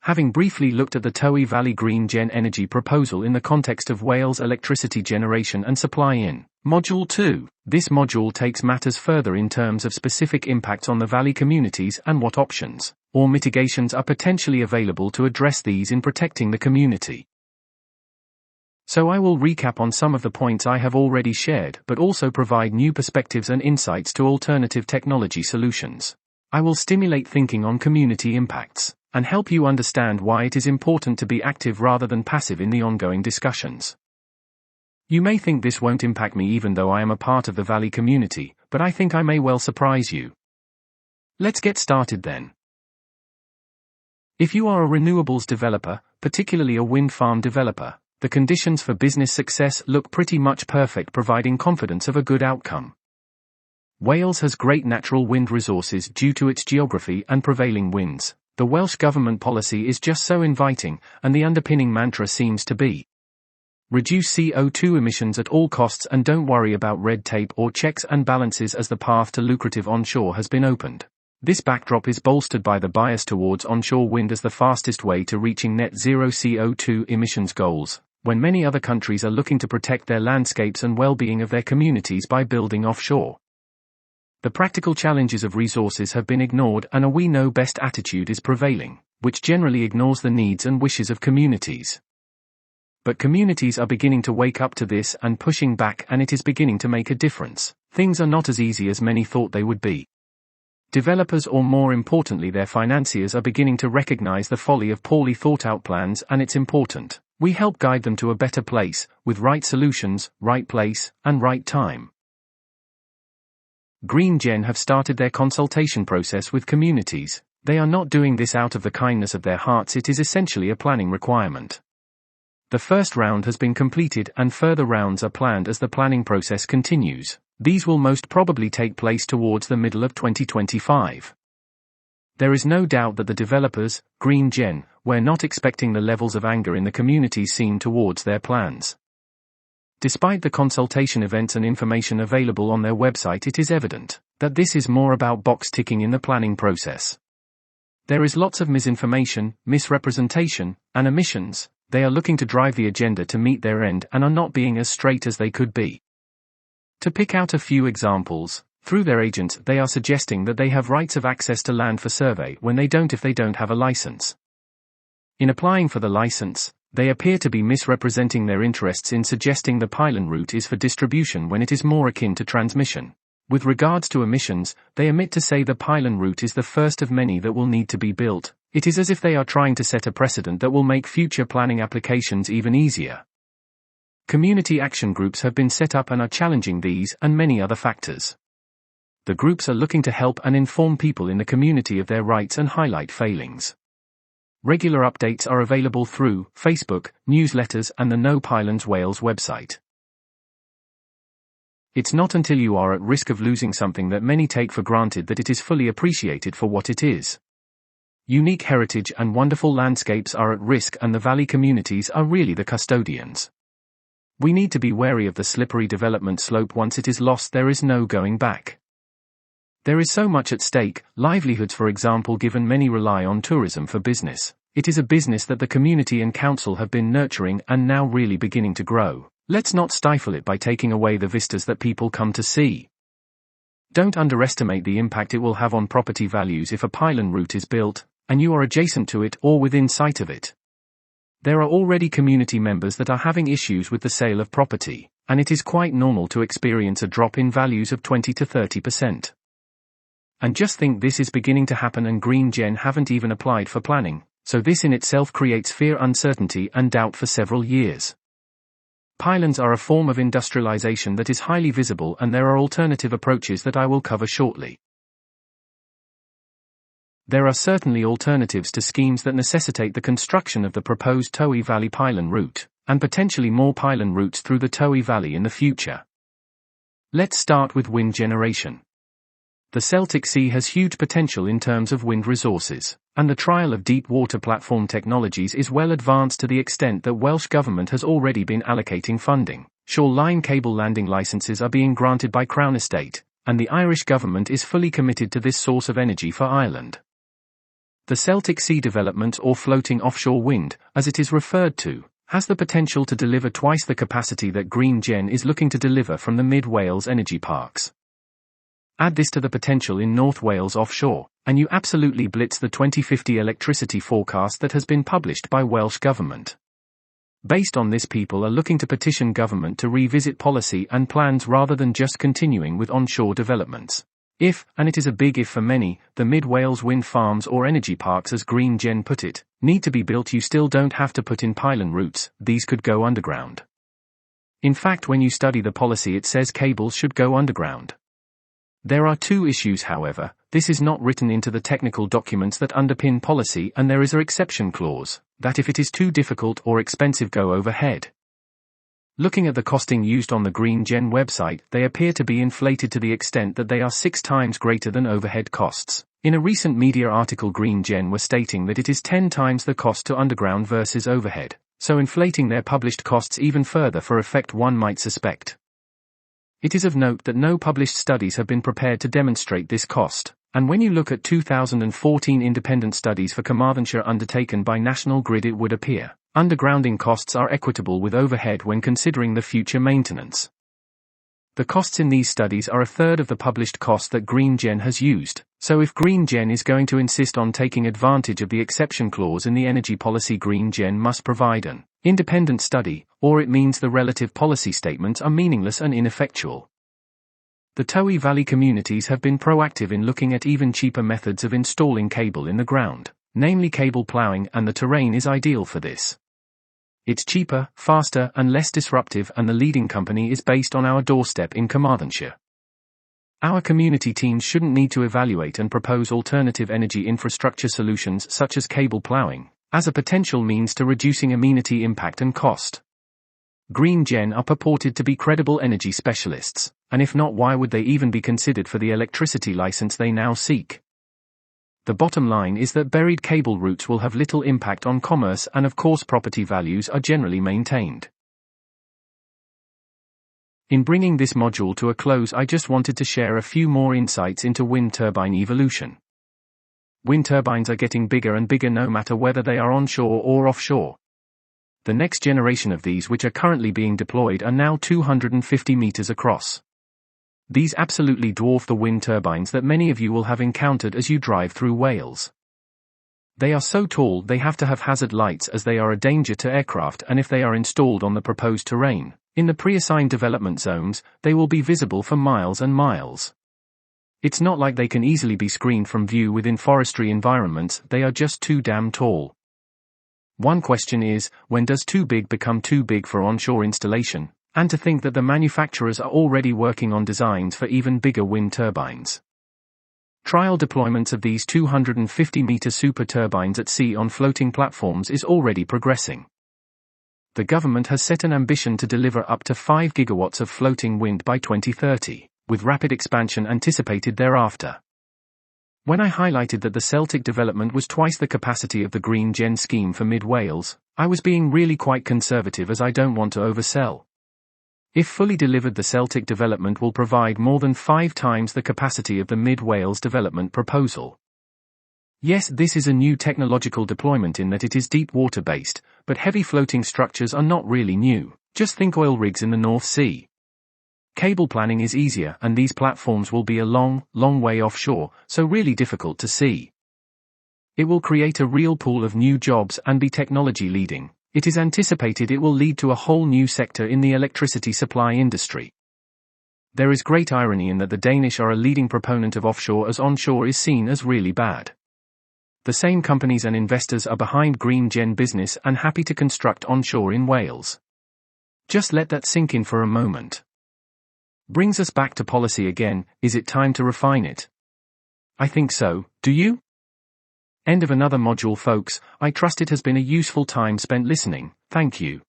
Having briefly looked at the Twyi Valley Green Gen Energy proposal in the context of Wales electricity generation and supply in Module 2, this module takes matters further in terms of specific impacts on the valley communities and what options or mitigations are potentially available to address these in protecting the community. So I will recap on some of the points I have already shared, but also provide new perspectives and insights to alternative technology solutions. I will stimulate thinking on community impacts and help you understand why it is important to be active rather than passive in the ongoing discussions. You may think this won't impact me even though I am a part of the Valley community, but I think I may well surprise you. Let's get started then. If you are a renewables developer, particularly a wind farm developer, the conditions for business success look pretty much perfect, providing confidence of a good outcome. Wales has great natural wind resources due to its geography and prevailing winds. The Welsh Government policy is just so inviting, and the underpinning mantra seems to be reduce CO2 emissions at all costs and don't worry about red tape or checks and balances as the path to lucrative onshore has been opened. This backdrop is bolstered by the bias towards onshore wind as the fastest way to reaching net zero CO2 emissions goals, when many other countries are looking to protect their landscapes and well-being of their communities by building offshore. The practical challenges of resources have been ignored and a we know best attitude is prevailing, which generally ignores the needs and wishes of communities. But communities are beginning to wake up to this and pushing back, and it is beginning to make a difference. Things are not as easy as many thought they would be. Developers, or more importantly their financiers, are beginning to recognize the folly of poorly thought out plans, and it's important we help guide them to a better place, with right solutions, right place, and right time. Green Gen have started their consultation process with communities. They are not doing this out of the kindness of their hearts, it is essentially a planning requirement. The first round has been completed and further rounds are planned as the planning process continues. These will most probably take place towards the middle of 2025. There is no doubt that the developers, Green Gen, were not expecting the levels of anger in the community seen towards their plans. Despite the consultation events and information available on their website, it is evident that this is more about box ticking in the planning process. There is lots of misinformation, misrepresentation, and omissions. They are looking to drive the agenda to meet their end and are not being as straight as they could be. To pick out a few examples, through their agents they are suggesting that they have rights of access to land for survey when they don't if they don't have a license. In applying for the license, they appear to be misrepresenting their interests in suggesting the pylon route is for distribution when it is more akin to transmission. With regards to emissions, they omit to say the pylon route is the first of many that will need to be built. It is as if they are trying to set a precedent that will make future planning applications even easier. Community action groups have been set up and are challenging these and many other factors. The groups are looking to help and inform people in the community of their rights and highlight failings. Regular updates are available through Facebook, newsletters, and the No Pylons Wales website. It's not until you are at risk of losing something that many take for granted that it is fully appreciated for what it is. Unique heritage and wonderful landscapes are at risk, and the valley communities are really the custodians. We need to be wary of the slippery development slope. Once it is lost, there is no going back. There is so much at stake, livelihoods for example, given many rely on tourism for business. It is a business that the community and council have been nurturing and now really beginning to grow. Let's not stifle it by taking away the vistas that people come to see. Don't underestimate the impact it will have on property values if a pylon route is built, and you are adjacent to it or within sight of it. There are already community members that are having issues with the sale of property, and it is quite normal to experience a drop in values of 20 to 30%. And just think, this is beginning to happen and Green Gen haven't even applied for planning, so this in itself creates fear, uncertainty and doubt for several years. Pylons are a form of industrialization that is highly visible, and there are alternative approaches that I will cover shortly. There are certainly alternatives to schemes that necessitate the construction of the proposed Twyi Valley pylon route, and potentially more pylon routes through the Twyi Valley in the future. Let's start with wind generation. The Celtic Sea has huge potential in terms of wind resources, and the trial of deep water platform technologies is well advanced to the extent that Welsh Government has already been allocating funding. Shoreline cable landing licenses are being granted by Crown Estate, and the Irish Government is fully committed to this source of energy for Ireland. The Celtic Sea development, or floating offshore wind, as it is referred to, has the potential to deliver twice the capacity that Green Gen is looking to deliver from the mid-Wales energy parks. Add this to the potential in North Wales offshore, and you absolutely blitz the 2050 electricity forecast that has been published by Welsh Government. Based on this, people are looking to petition government to revisit policy and plans rather than just continuing with onshore developments. If, and it is a big if for many, the mid-Wales wind farms or energy parks, as Green Gen put it, need to be built, you still don't have to put in pylon routes, these could go underground. In fact, when you study the policy, it says cables should go underground. There are two issues, however. This is not written into the technical documents that underpin policy, and there is an exception clause, that if it is too difficult or expensive, go overhead. Looking at the costing used on the Green Gen website, they appear to be inflated to the extent that they are 6 times greater than overhead costs. In a recent media article, Green Gen were stating that it is 10 times the cost to underground versus overhead, so inflating their published costs even further for effect, one might suspect. It is of note that no published studies have been prepared to demonstrate this cost, and when you look at 2014 independent studies for Carmarthenshire undertaken by National Grid, it would appear undergrounding costs are equitable with overhead when considering the future maintenance. The costs in these studies are a third of the published cost that Green Gen has used, so if Green Gen is going to insist on taking advantage of the exception clause in the energy policy, Green Gen must provide an independent study, or it means the relative policy statements are meaningless and ineffectual. The Twyi Valley communities have been proactive in looking at even cheaper methods of installing cable in the ground, namely cable ploughing, and the terrain is ideal for this. It's cheaper, faster, and less disruptive, and the leading company is based on our doorstep in Carmarthenshire. Our community teams shouldn't need to evaluate and propose alternative energy infrastructure solutions such as cable ploughing, as a potential means to reducing amenity impact and cost. Green Gen are purported to be credible energy specialists, and if not, why would they even be considered for the electricity license they now seek? The bottom line is that buried cable routes will have little impact on commerce, and of course property values are generally maintained. In bringing this module to a close, I just wanted to share a few more insights into wind turbine evolution. Wind turbines are getting bigger and bigger no matter whether they are onshore or offshore. The next generation of these, which are currently being deployed, are now 250 meters across. These absolutely dwarf the wind turbines that many of you will have encountered as you drive through Wales. They are so tall they have to have hazard lights, as they are a danger to aircraft, and if they are installed on the proposed terrain, in the pre-assigned development zones, they will be visible for miles and miles. It's not like they can easily be screened from view within forestry environments, they are just too damn tall. One question is, when does too big become too big for onshore installation? And to think that the manufacturers are already working on designs for even bigger wind turbines. Trial deployments of these 250-meter super turbines at sea on floating platforms is already progressing. The government has set an ambition to deliver up to 5 gigawatts of floating wind by 2030, with rapid expansion anticipated thereafter. When I highlighted that the Celtic development was twice the capacity of the Green Gen scheme for mid-Wales, I was being really quite conservative, as I don't want to oversell. If fully delivered, the Celtic development will provide more than 5 times the capacity of the mid-Wales development proposal. Yes, this is a new technological deployment in that it is deep water based, but heavy floating structures are not really new. Just think oil rigs in the North Sea. Cable planning is easier, and these platforms will be a long, long way offshore, so really difficult to see. It will create a real pool of new jobs and be technology leading. It is anticipated it will lead to a whole new sector in the electricity supply industry. There is great irony in that the Danish are a leading proponent of offshore, as onshore is seen as really bad. The same companies and investors are behind Green Gen business and happy to construct onshore in Wales. Just let that sink in for a moment. Brings us back to policy again. Is it time to refine it? I think so, do you? End of another module, folks. I trust it has been a useful time spent listening. Thank you.